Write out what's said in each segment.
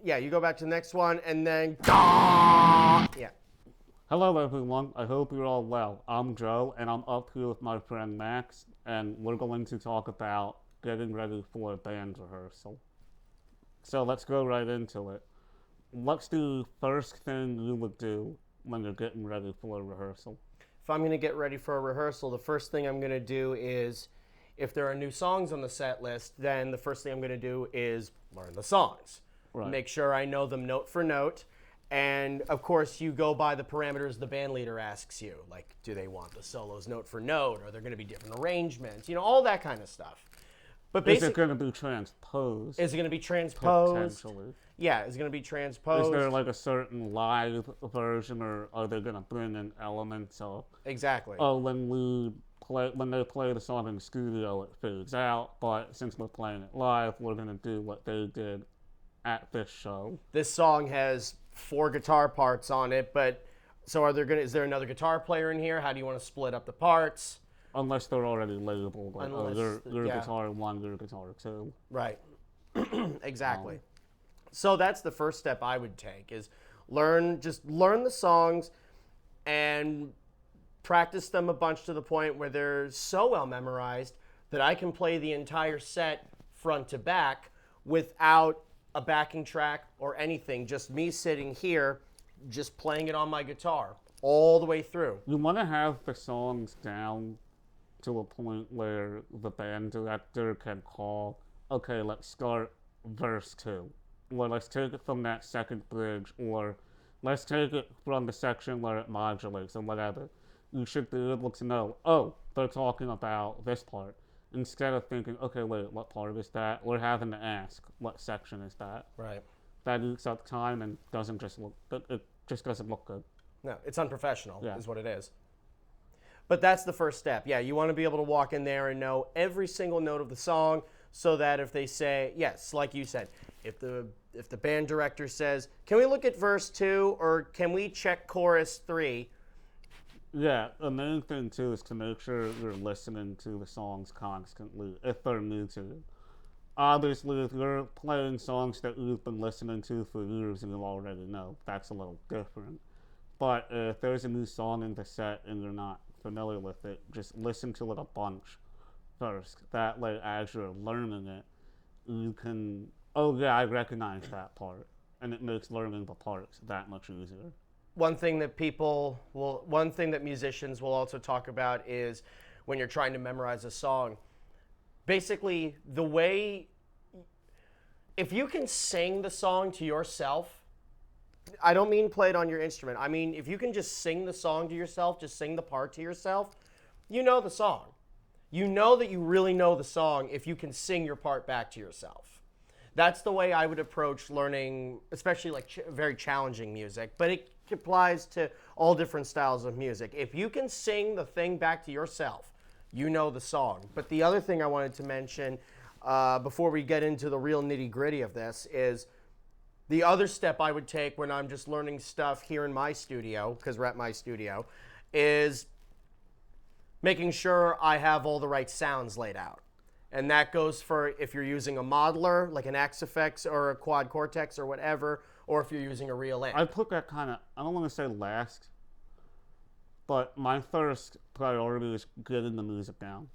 yeah, you go back to the next one, and then yeah. Hello everyone, I hope you're all well. I'm Joe, and I'm up here with my friend Max, and we're going to talk about getting ready for a band rehearsal. So let's go right into it. What's the first thing you would do when you're getting ready for a rehearsal? If I'm going to get ready for a rehearsal, the first thing I'm going to do is, if there are new songs on the set list, then the first thing I'm going to do is learn the songs. Right. Make sure I know them note for note. And of course, you go by the parameters the band leader asks you. Like, do they want the solos note for note? Are there going to be different arrangements? You know, all that kind of stuff. But Is it going to be transposed? Is it going to be transposed? Potentially. Yeah, it's going to be transposed. Is there like a certain live version, or are they going to bring in elements of? Exactly. Oh, when they play the song in the studio, it fades out. But since we're playing it live, we're going to do what they did at this show. This song has 4 guitar parts on it, but so is there another guitar player in here? How do you want to split up the parts? Unless they're already labeled, like, your yeah. guitar 1, your guitar 2. Right. Exactly. So that's the first step I would take is learn the songs and practice them a bunch to the point where they're so well memorized that I can play the entire set front to back without a backing track or anything. Just me sitting here, just playing it on my guitar all the way through. You want to have the songs down to a point where the band director can call, okay, let's start verse 2. Or let's take it from that second bridge, or let's take it from the section where it modulates, or whatever. You should be able to know, oh, they're talking about this part. Instead of thinking, okay, wait, what part is that? We're having to ask, what section is that? Right. That eats up time and it just doesn't look good. No, it's unprofessional, Yeah. is what it is. But that's the first step. Yeah, you want to be able to walk in there and know every single note of the song so that if they say, yes, like you said, if the band director says, can we look at verse 2 or can we check chorus 3? Yeah, the main thing too is to make sure you're listening to the songs constantly if they're new to you. Obviously, if you're playing songs that you've been listening to for years and you already know, that's a little different. But if there's a new song in the set and you're not familiar with it, just listen to it a bunch first. That way, as you're learning it, you can, oh yeah, I recognize that part. And it makes learning the parts that much easier. One thing that musicians will also talk about is when you're trying to memorize a song. Basically, if you can sing the song to yourself, I don't mean play it on your instrument. I mean, if you can just sing the song to yourself, just sing the part to yourself, you know the song. You know that you really know the song if you can sing your part back to yourself. That's the way I would approach learning, especially like very challenging music, but it applies to all different styles of music. If you can sing the thing back to yourself, you know the song. But the other thing I wanted to mention before we get into the real nitty-gritty of this is the other step I would take when I'm just learning stuff here in my studio, because we're at my studio, is making sure I have all the right sounds laid out. And that goes for if you're using a modeler, like an Axe Effects or a Quad Cortex or whatever, or if you're using a real amp. I put that kind of, I don't want to say last, but my first priority is getting the music down.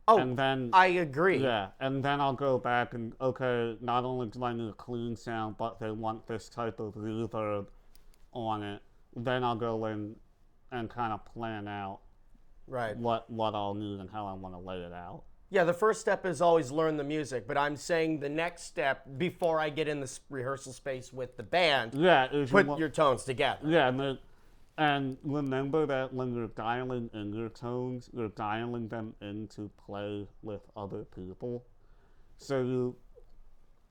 Oh, and then, I agree. Yeah, and then I'll go back and, okay, not only do I need a clean sound, but they want this type of reverb on it. Then I'll go in and kind of plan out right. what I'll need and how I want to lay it out. Yeah, the first step is always learn the music, but I'm saying the next step, before I get in the rehearsal space with the band, put your tones together. Yeah, and remember that when you're dialing in your tones, you're dialing them in to play with other people. So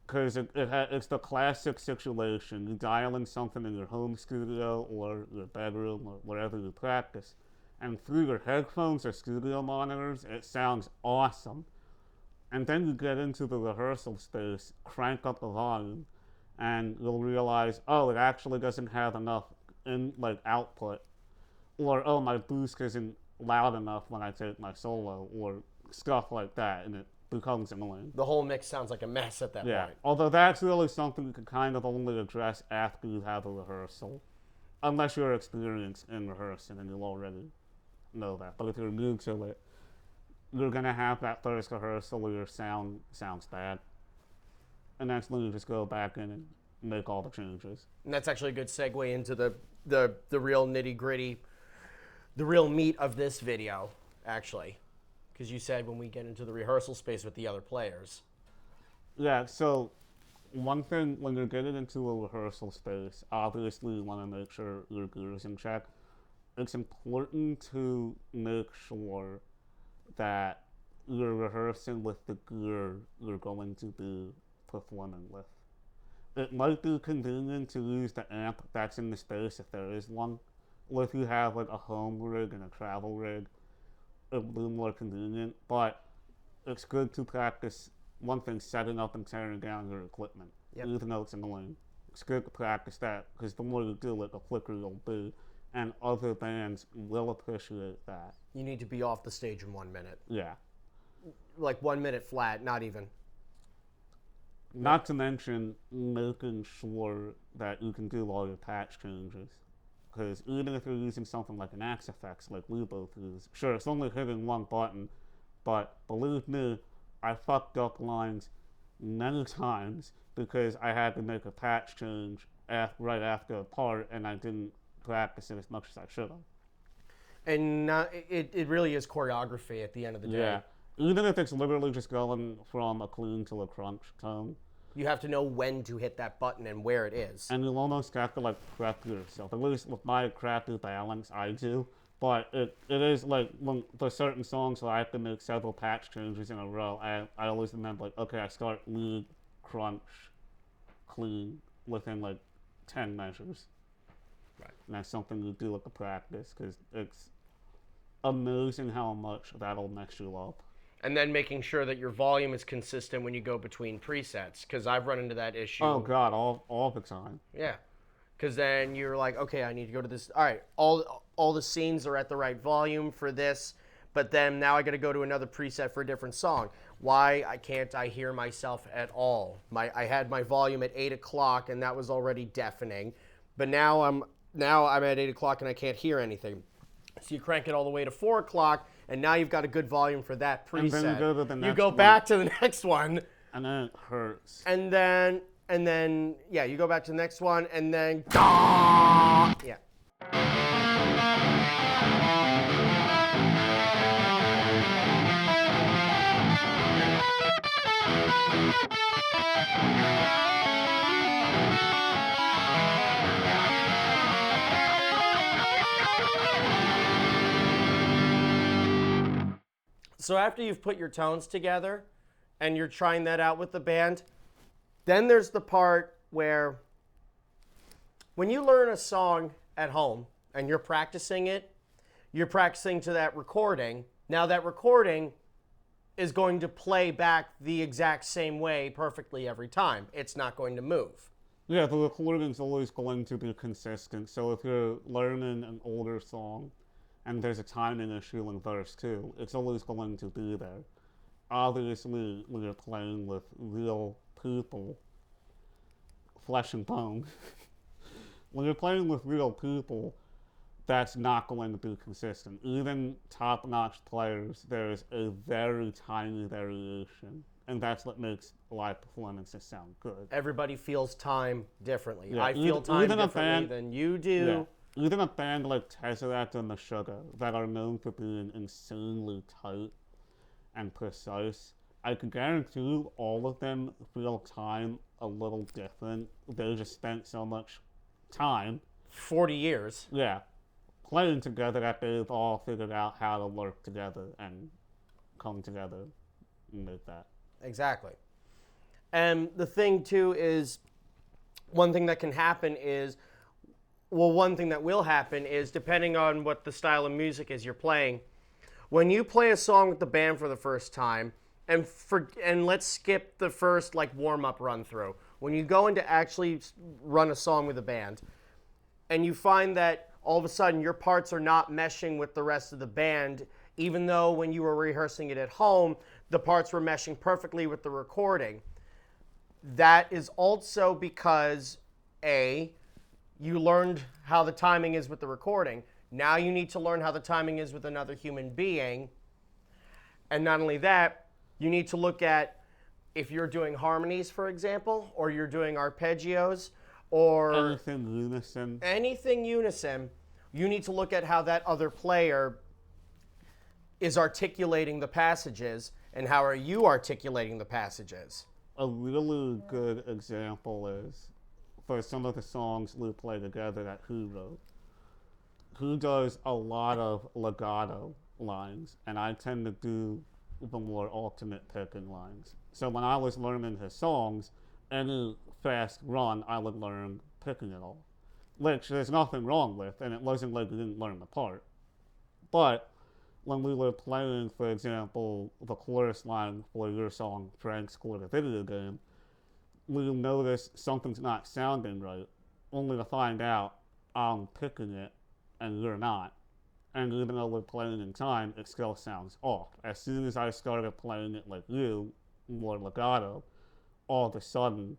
because it's the classic situation, you dial in something in your home studio or your bedroom or wherever you practice, and through your headphones or studio monitors, it sounds awesome. And then you get into the rehearsal space, crank up the volume, and you'll realize, oh, it actually doesn't have enough output, or oh, my boost isn't loud enough when I take my solo, or stuff like that, and it becomes annoying. The whole mix sounds like a mess at that Yeah. point. Although that's really something you can kind of only address after you have a rehearsal. Unless you're experienced in rehearsing and you'll already know that. But if you're new to it, you're going to have that first rehearsal where your sound sounds bad. And that's when you just go back in and make all the changes. And that's actually a good segue into the real nitty gritty, the real meat of this video, actually. Because you said when we get into the rehearsal space with the other players. Yeah, so one thing when you're getting into a rehearsal space, obviously you want to make sure your gear is in check. It's important to make sure that you're rehearsing with the gear you're going to be performing with. It might be convenient to use the amp that's in the space if there is one. Or if you have like a home rig and a travel rig, it'll be more convenient. But it's good to practice, one thing, setting up and tearing down your equipment. Yep. Even though it's annoying. It's good to practice that because the more you do it, the quicker you'll be. And other bands will appreciate that. You need to be off the stage in 1 minute. Yeah. Like 1 minute flat, not even. Not to mention making sure that you can do all your patch changes. Because even if you're using something like an Axe Effects like we both use, sure, it's only hitting one button, but believe me, I fucked up lines many times because I had to make a patch change right after a part and I didn't practice it as much as I should have. And it really is choreography at the end of the day. Yeah. Even if it's literally just going from a clean to a crunch tone. You have to know when to hit that button and where it is. And you almost have to like prep yourself. At least with my crappy balance, I do. But it is like when for certain songs where I have to make several patch changes in a row, I always remember like, okay, I start lead, crunch, clean within like 10 measures. Right. And that's something you do with the practice because it's amazing how much that'll mess you up. And then making sure that your volume is consistent when you go between presets, because I've run into that issue. Oh God, all the time. Yeah, because then you're like, okay, I need to go to this. All right, all the scenes are at the right volume for this, but then now I got to go to another preset for a different song. Why can't I hear myself at all? I had my volume at 8 o'clock, and that was already deafening, but now I'm at 8 o'clock and I can't hear anything. So you crank it all the way to 4 o'clock, and now you've got a good volume for that preset. And then you go to the next You go one. back to the next one. And then it hurts. And then, yeah, you go back to the next one, and then, yeah. So after you've put your tones together and you're trying that out with the band, then there's the part where when you learn a song at home and you're practicing it, you're practicing to that recording. Now that recording is going to play back the exact same way perfectly every time. It's not going to move. Yeah, the recording's always going to be consistent. So if you're learning an older song and there's a timing issue in verse 2, it's always going to be there. Obviously, when you're playing with real people, flesh and bone, when you're playing with real people, that's not going to be consistent. Even top-notch players, there's a very tiny variation, and that's what makes live performances sound good. Everybody feels time differently. Yeah, I feel time even a differently band- than you do. Yeah. Even a band like Tesseract and the Sugar that are known for being insanely tight and precise, I can guarantee you all of them feel time a little different. They just spent so much time, 40 years. yeah, playing together that they've all figured out how to work together and come together and make that. Exactly. And the thing, too, is one thing that can happen is, well, one thing that will happen is, depending on what the style of music is you're playing, when you play a song with the band for the first time, and let's skip the first like warm-up run through. When you go into actually run a song with a band, and you find that all of a sudden your parts are not meshing with the rest of the band, even though when you were rehearsing it at home, the parts were meshing perfectly with the recording. That is also because, A, you learned how the timing is with the recording. Now you need to learn how the timing is with another human being. And not only that, you need to look at if you're doing harmonies, for example, or you're doing arpeggios, or anything unison, you need to look at how that other player is articulating the passages and how are you articulating the passages. A really good example is for some of the songs we play together that Who wrote. Who does a lot of legato lines, and I tend to do the more alternate picking lines. So when I was learning his songs, any fast run I would learn picking it all, which there's nothing wrong with, and it wasn't like we didn't learn the part. But when we were playing, for example, the chorus line for your song, Frank Scored a Video Game, we notice something's not sounding right, only to find out I'm picking it and you're not. And even though we're playing in time, it still sounds off. As soon as I started playing it like you, more legato, all of a sudden,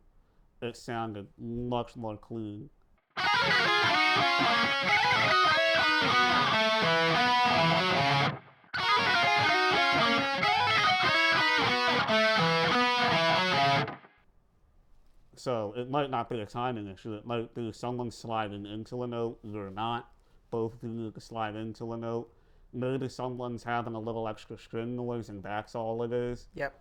it sounded much more clean. So it might not be a timing issue. It might be someone sliding into a note, you're not. Both of you can slide into a note. Maybe someone's having a little extra string noise and that's all it is. Yep.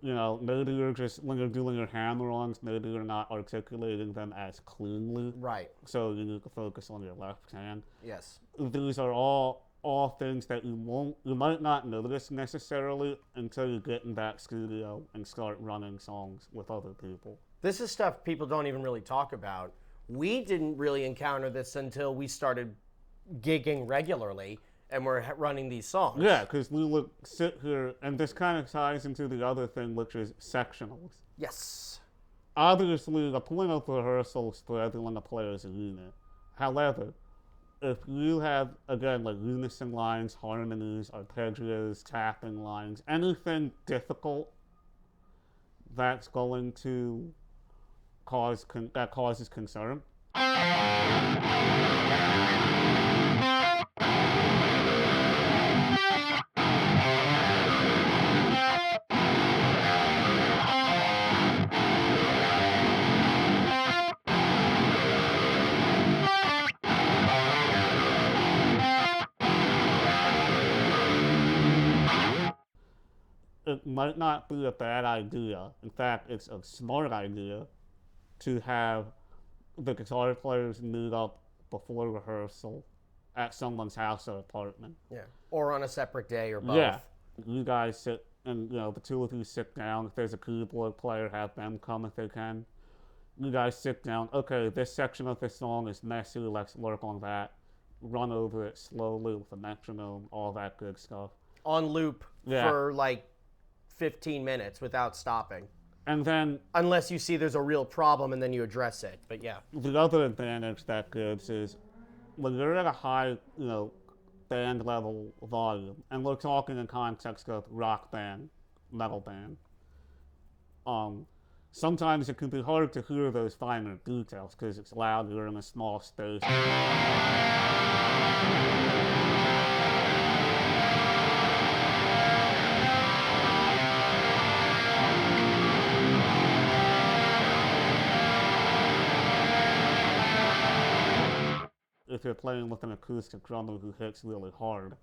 You know, maybe you're just, when you're doing your hammer-ons, maybe you're not articulating them as cleanly. Right. So you need to focus on your left hand. Yes. These are all things that you might not notice necessarily until you get in that studio and start running songs with other people. This is stuff people don't even really talk about. We didn't really encounter this until we started gigging regularly and we're running these songs. Yeah, because we would sit here, and this kind of ties into the other thing, which is sectionals. Yes. Obviously, the point of rehearsal is for everyone to play as a unit. However, if you have, again, like unison lines, harmonies, arpeggios, tapping lines, anything difficult that's going to that causes concern, it might not be a bad idea. In fact, it's a smart idea to have the guitar players meet up before rehearsal at someone's house or apartment. Yeah. Or on a separate day or both. Yeah. You guys sit, and the two of you sit down. If there's a keyboard player, have them come if they can. You guys sit down. Okay, this section of this song is messy. Let's work on that. Run over it slowly with a metronome, all that good stuff. On loop for like 15 minutes without stopping. And then, unless you see there's a real problem and then you address it, but yeah. The other advantage that gives is when you're at a high, band level volume, and we're talking in context of rock band, metal band, sometimes it can be hard to hear those finer details because it's loud, you're in a small space. If you're playing with an acoustic drummer who hits really hard,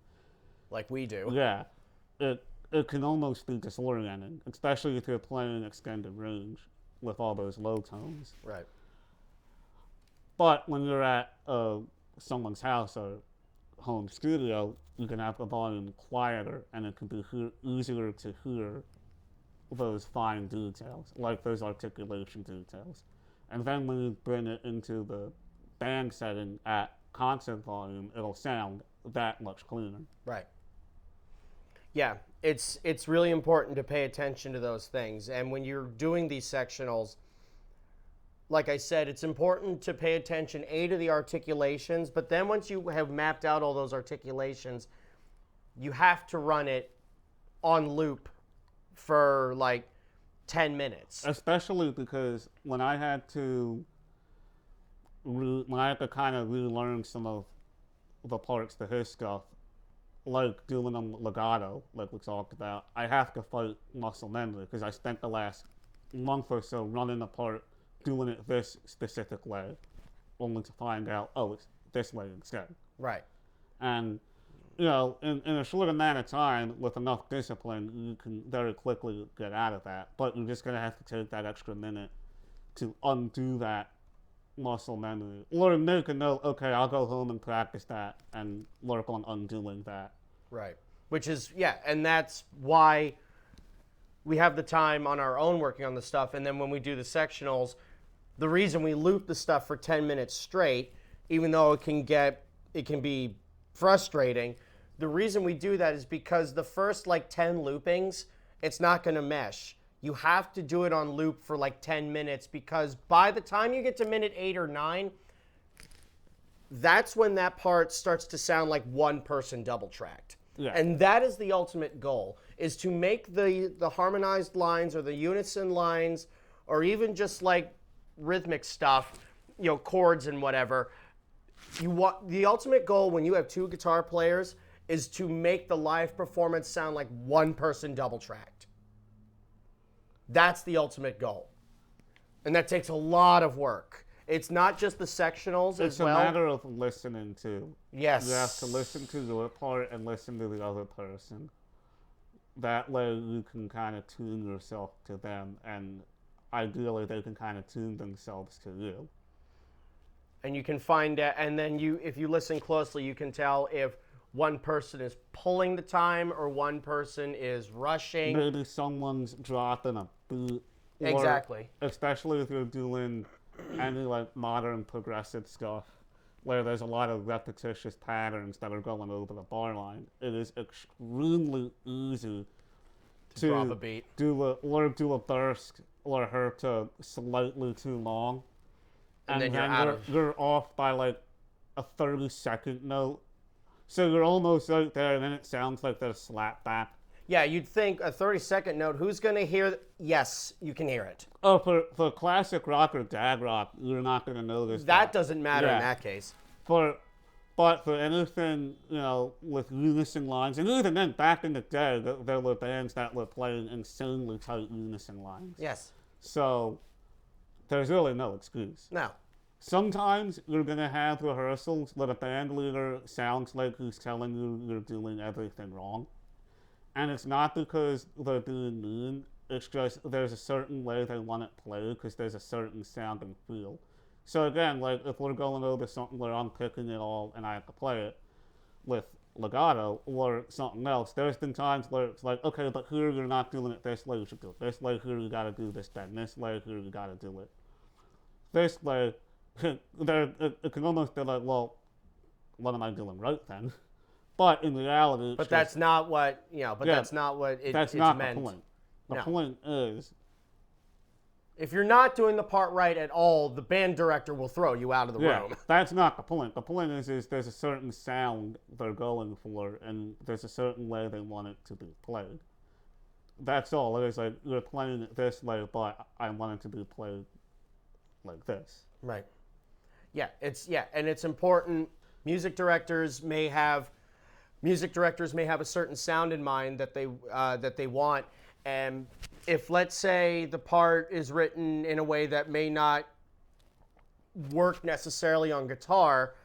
like we do, yeah, it can almost be disorienting, especially if you're playing extended range with all those low tones. Right. But when you're at someone's house or home studio, you can have the volume quieter, and it can be easier to hear those fine details, like those articulation details. And then when you bring it into the band setting at concert volume, it'll sound that much cleaner. Right. Yeah, it's really important to pay attention to those things. And when you're doing these sectionals, like I said, it's important to pay attention, A, to the articulations, but then once you have mapped out all those articulations, you have to run it on loop for like 10 minutes. Especially because when I had to kind of relearn some of the parts to his stuff, like doing them legato, like we talked about, I have to fight muscle memory because I spent the last month or so running the part, doing it this specific way, only to find out, oh, it's this way instead. Right. And, you know, in a short amount of time, with enough discipline, you can very quickly get out of that. But you're just going to have to take that extra minute to undo that muscle memory. Or make a note, okay, I'll go home and practice that and work on undoing that. Right. Which is, yeah, and that's why we have the time on our own working on the stuff. And then when we do the sectionals, the reason we loop the stuff for 10 minutes straight, even though it can be frustrating, the reason we do that is because the first like 10 loopings, it's not going to mesh. You have to do it on loop for like 10 minutes because by the time you get to minute 8 or 9, that's when that part starts to sound like one person double tracked. Yeah. And that is the ultimate goal, is to make the harmonized lines or the unison lines or even just like rhythmic stuff, you know, chords and whatever. You want the ultimate goal when you have two guitar players is to make the live performance sound like one person double tracked. That's the ultimate goal. And that takes a lot of work. It's not just the sectionals as well. It's a matter of listening to. Yes. You have to listen to your part and listen to the other person. That way you can kind of tune yourself to them, and ideally they can kind of tune themselves to you. And you can find out, and then if you listen closely, you can tell if one person is pulling the time or one person is rushing. Maybe someone's dropping a beat. Exactly. Especially if you're doing any like modern progressive stuff where there's a lot of repetitious patterns that are going over the bar line. It is extremely easy to drop a beat. do a burst or her to slightly too long. And then you're off by like a 30-second note. So you're almost out there, and then it sounds like there's slap back. Yeah, you'd think a 30-second note, who's going to hear? Yes, you can hear it. Oh, for classic rock or dad rock, you're not going to notice that. That doesn't matter Yeah. in that case. But for anything, you know, with unison lines, and even then, back in the day, there were bands that were playing insanely tight unison lines. Yes. So there's really no excuse. No. Sometimes you're going to have rehearsals where the band leader sounds like he's telling you you're doing everything wrong. And it's not because they're being mean, it's just there's a certain way they want it played because there's a certain sound and feel. So again, like if we're going over something where I'm picking it all and I have to play it with legato or something else, there's been times where it's like, okay, but here you're not doing it this way, you should do it this way, here you gotta do this then, this way, here you gotta do it this way. It can almost be like, well, what am I doing right then? But in reality, But that's not what, you know, that's not what that's it's not meant. the point. The No. point is, If you're not doing the part right at all, the band director will throw you out of the room. that's not the point. The point is there's a certain sound they're going for, and there's a certain way they want it to be played. That's all. It is like, you're playing it this way, but I want it to be played like this. Right. Yeah, and it's important. Music directors may have a certain sound in mind that they want, and if, let's say, the part is written in a way that may not work necessarily on guitar,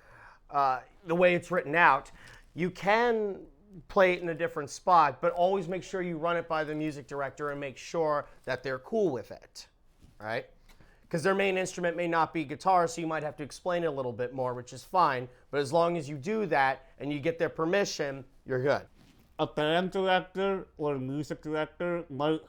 the way it's written out, you can play it in a different spot, but always make sure you run it by the music director and make sure that they're cool with it, right? Because their main instrument may not be guitar, so you might have to explain it a little bit more, which is fine. But as long as you do that and you get their permission, you're good. A band director or a music director might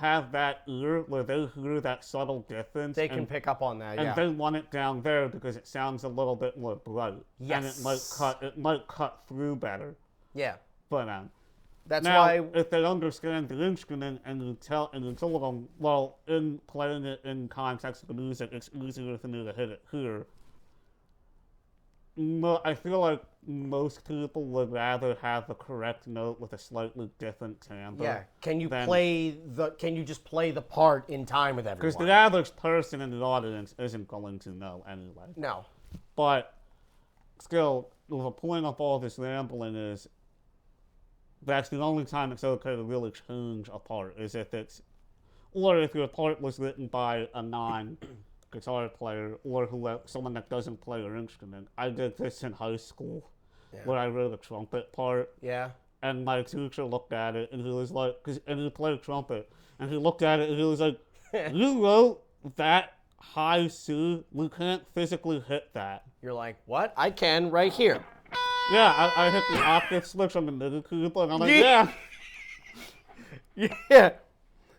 have that ear where they hear that subtle difference. They can pick up on that, yeah. And they want it down there because it sounds a little bit more bright. Yes. And it might cut through better. Yeah. But that's now, why if they understand the instrument and you tell them, well, in playing it in context of the music, it's easier for me to hit it here. I feel like most people would rather have the correct note with a slightly different timbre. Yeah. Can you than- just play the part in time with Because everyone? the average person in the audience isn't going to know anyway. No. But still, the point of all this rambling is that's the only time it's okay to really change a part, is if it's, or if your part was written by a non-guitar player or someone that doesn't play your instrument. I did this in high school, where I wrote a trumpet part. Yeah. And my teacher looked at it and he was like, and he played trumpet, and he looked at it and he was like, you wrote that high C, we can't physically hit that. You're like, what? I can right here. Yeah, I hit the octave switch on the MIDI keyboard, and I'm like, yeah. Yeah.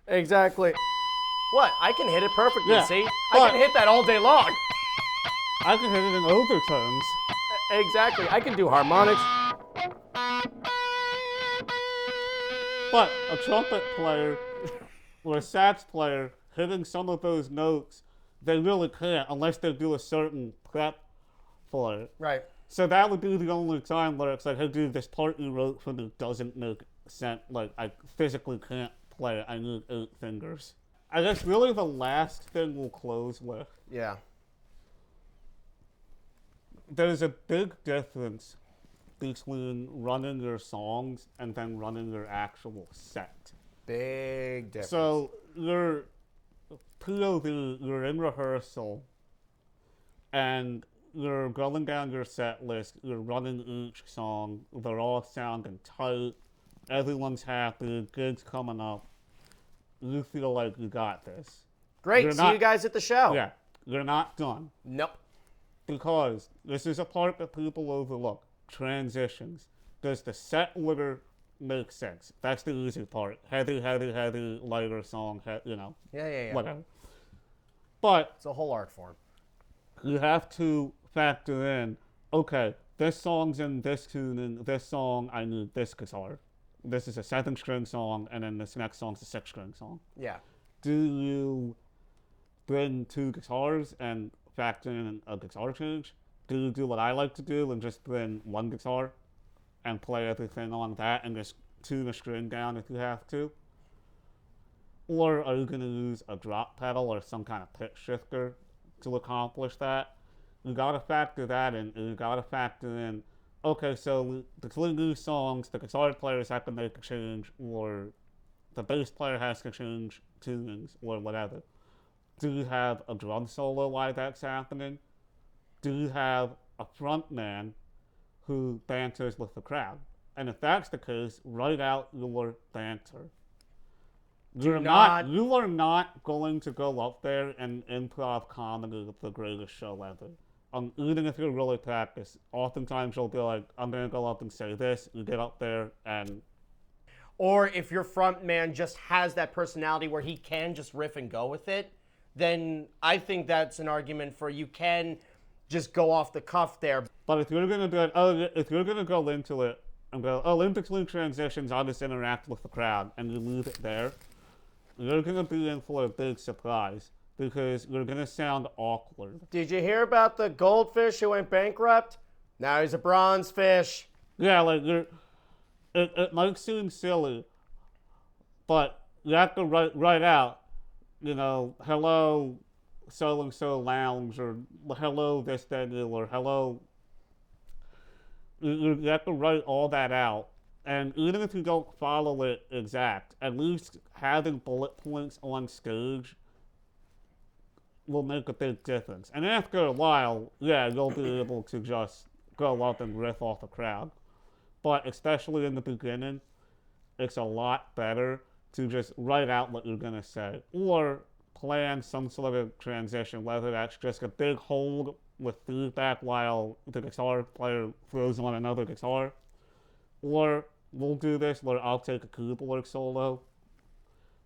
Exactly. What? I can hit it perfectly, Yeah, see? but- I can hit that all day long. I can hit it in overtones. Exactly. I can do harmonics. But a trumpet player or a sax player hitting some of those notes, they really can't unless they do a certain prep for it. Right. So that would be the only time where it's like, hey, dude, this part you wrote for me doesn't make sense. Like, I physically can't play it. I need 8 fingers. I guess really the last thing we'll close with, Yeah. there's a big difference between running your songs and then running your actual set. Big difference. So your POV, you're in rehearsal, and you're going down your set list, you're running each song, they're all sounding tight, everyone's happy, gigs coming up, you feel like you got this. Great. You're See not- you guys at the show. Yeah, you're not done. Nope. Because this is a part that people overlook. Transitions. Does the set order make sense? That's the easy part. Heavy, lighter song, Yeah. whatever. But It's a whole art form. you have to factor in, okay, this song's in this tuning, this song, I need this guitar. This is a 7-string song, and then this next song's a 6-string song. Yeah. Do you bring 2 guitars and factor in a guitar change? Do you do what I like to do and just bring 1 guitar and play everything on that and just tune a string down if you have to? Or are you going to use a drop pedal or some kind of pitch shifter to accomplish that? You got to factor that in. You got to factor in, okay, so between these songs, the guitar players have to make a change, or the bass player has to change tunings, or whatever. Do you have a drum solo while that's happening? Do you have a front man who banters with the crowd? And if that's the case, write out your banter. You are not going to go up there and improv comedy with the greatest show ever. Even if you're really practiced, oftentimes you'll be like, I'm going to go up and say this. You get up there and... Or if your front man just has that personality where he can just riff and go with it, then I think that's an argument for you can just go off the cuff there. But if you're going to be like, if you're going to go into it and go, in between transitions, I'll just interact with the crowd, and you leave it there, you're going to be in for a big surprise, because you're going to sound awkward. Did you hear about the goldfish who went bankrupt? Now he's a bronze fish. Yeah, like, it might seem silly, but you have to write out, hello, so-and-so lounge, or hello, this venue, or hello. You have to write all that out. And even if you don't follow it exact, at least having bullet points on stage will make a big difference. And after a while, yeah, you'll be able to just go up and riff off the crowd. But especially in the beginning, it's a lot better to just write out what you're going to say. Or plan some sort of transition, whether that's just a big hold with feedback while the guitar player throws on another guitar. Or we'll do this where I'll take a keyboard solo.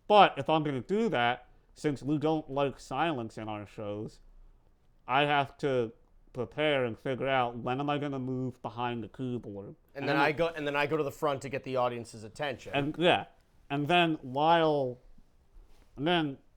But if I'm going to do that, since we don't like silence in our shows, I have to prepare and figure out when am I going to move behind the keyboard. And then I go to the front to get the audience's attention. And then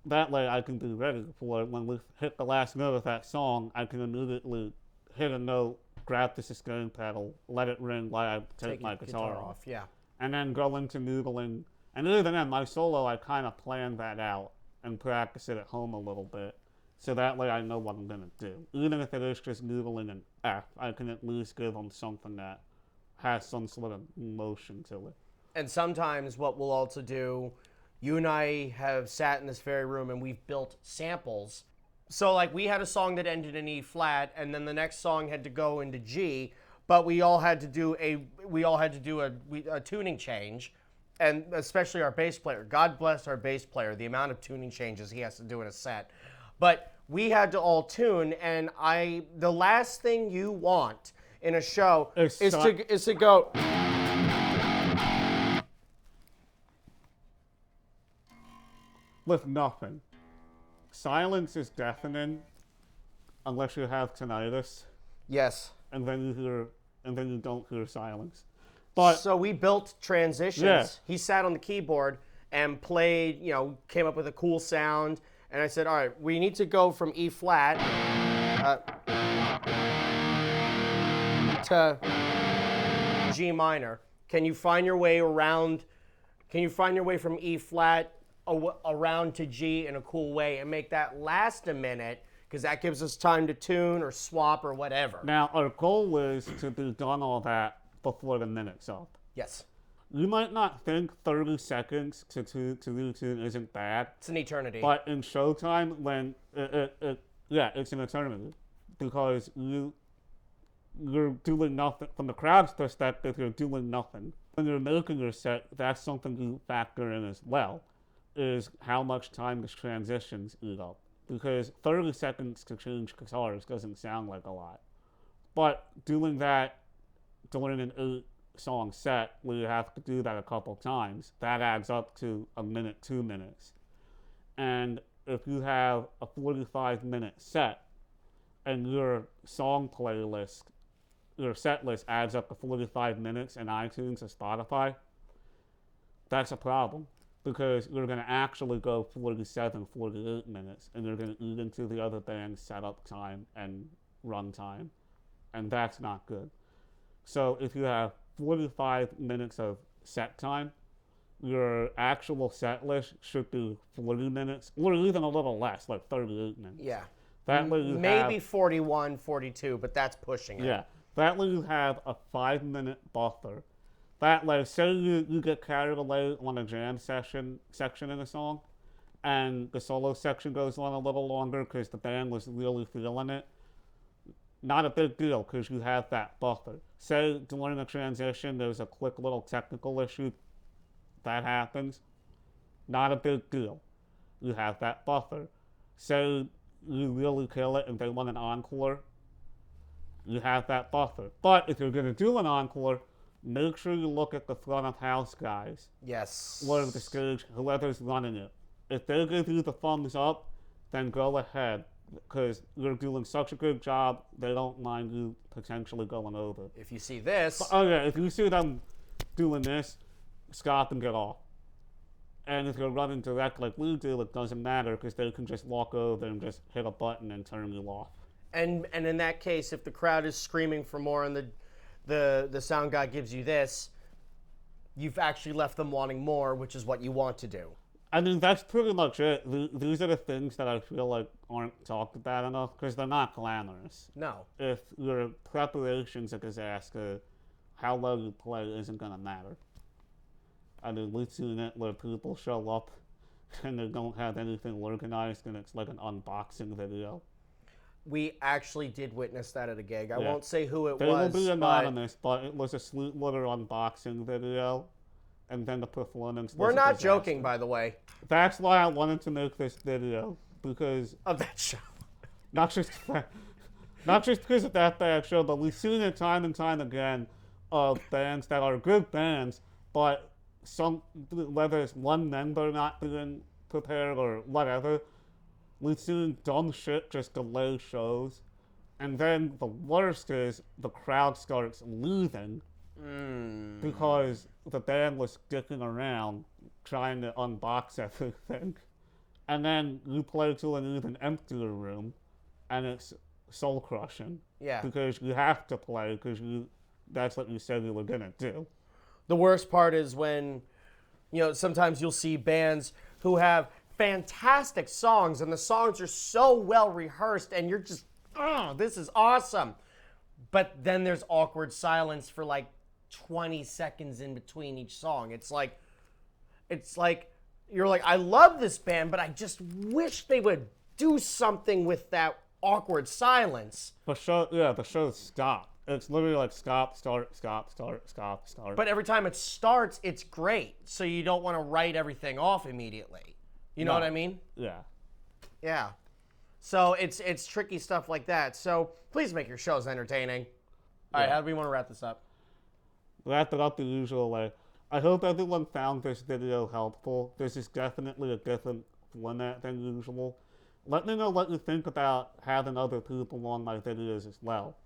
that way I can be ready for when we hit the last note of that song. I can immediately hit a note, grab the sustain pedal, let it ring while I take my guitar off. Yeah. And then go into noodling. And even then, my solo, I kind of plan that out and practice it at home a little bit. So that way I know what I'm going to do. Even if it is just noodling an F, I can at least give them something that has some sort of motion to it. And sometimes what we'll also do, you and I have sat in this very room and we've built samples. So like we had a song that ended in E flat, and then the next song had to go into G, but we all had to do a tuning change, and especially our bass player. God bless our bass player, the amount of tuning changes he has to do in a set. But we had to all tune, and the last thing you want in a show is to go. With nothing. Silence is deafening unless you have tinnitus, Yes. and then you don't hear silence. But So we built transitions. Yeah. He sat on the keyboard and played, came up with a cool sound. And I said, all right, we need to go from E flat to G minor. Can you find your way around? Can you find your way from E flat around to G in a cool way and make that last a minute? Because that gives us time to tune or swap or whatever. now our goal is to be done all that before the minute's up. Yes. You might not think 30 seconds to do tune isn't bad, It's an eternity. but in showtime, when it's an eternity, because you're doing nothing from the crowd's perspective. You're doing nothing when you're making your set. That's something you factor in as well, is how much time the transitions eat up. Because 30 seconds to change guitars doesn't sound like a lot, but doing that during an 8-song set where you have to do that a couple times, that adds up to a minute, 2 minutes. And if you have a 45-minute set and your song playlist, your set list adds up to 45 minutes in iTunes or Spotify, that's a problem, because you're going to actually go 47, 48 minutes, and you're going to eat into the other band's setup time and run time, and that's not good. So if you have 45 minutes of set time, your actual set list should be 40 minutes, or even a little less, like 38 minutes. Yeah. That way you Maybe have, 41, 42, but that's pushing it. yeah. That way you have a 5-minute buffer. That way, say you get carried away on a jam section in a song, and the solo section goes on a little longer because the band was really feeling it. Not a big deal, because you have that buffer. Say during a transition there's a quick little technical issue that happens. Not a big deal. You have that buffer. Say you really kill it and they want an encore, you have that buffer. But if you're going to do an encore, make sure you look at the front of house guys, Yes. or the stage, whoever's running it. If they give you the thumbs up, then go ahead, because you're doing such a good job, they don't mind you potentially going over. If you see this, Oh yeah, if you see them doing this, stop and get off. And if you're running direct like we do, it doesn't matter, because they can just walk over and just hit a button and turn you off. and in that case, if the crowd is screaming for more and the sound guy gives you this, you've actually left them wanting more, which is what you want to do. I mean, that's pretty much it. These are the things that I feel like aren't talked about enough, because they're not glamorous. No. If your preparation's a disaster, how well you play isn't going to matter. I mean, we've seen it where people show up and they don't have anything organized, and it's like an unboxing video. We actually did witness that at a gig. I Yeah. won't say who it They was. will be but anonymous, but it was a Sweetwater unboxing video, and then the performance we're was a not disaster. joking, by the way, That's why I wanted to make this video, because of that show. not just because of that bad show, but we've seen it time and time again of bands that are good bands, but whether it's one member not being prepared or whatever, we've seen dumb shit just delay shows. And then the worst is the crowd starts leaving because the band was sticking around trying to unbox everything. And then you play to an even emptier room, and it's soul crushing. Yeah. Because you have to play because that's what you said you were gonna do. The worst part is when, sometimes you'll see bands who have fantastic songs and the songs are so well rehearsed and you're just, oh, this is awesome. But then there's awkward silence for like 20 seconds in between each song. It's like you're like, I love this band, but I just wish they would do something with that awkward silence. The show stopped. It's literally like stop, start, stop, start, stop, start. But every time it starts, it's great. So you don't want to write everything off immediately. You know what I mean? Yeah. Yeah. So it's tricky stuff like that. So please make your shows entertaining. All right, how do we want to wrap this up? Wrap it up the usual way. I hope everyone found this video helpful. This is definitely a different format than usual. Let me know what you think about having other people on my videos as well.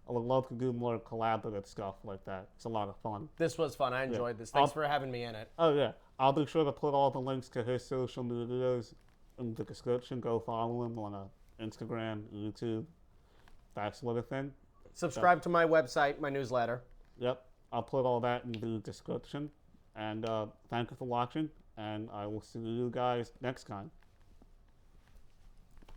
I would love to do more collaborative stuff like that. It's a lot of fun. This was fun. I enjoyed this. Thanks for having me in it. Oh yeah, I'll be sure to put all the links to his social medias in the description. Go follow him on Instagram, YouTube, that sort of thing. Subscribe to my website, my newsletter. Yep, I'll put all that in the description. And thank you for watching, and I will see you guys next time.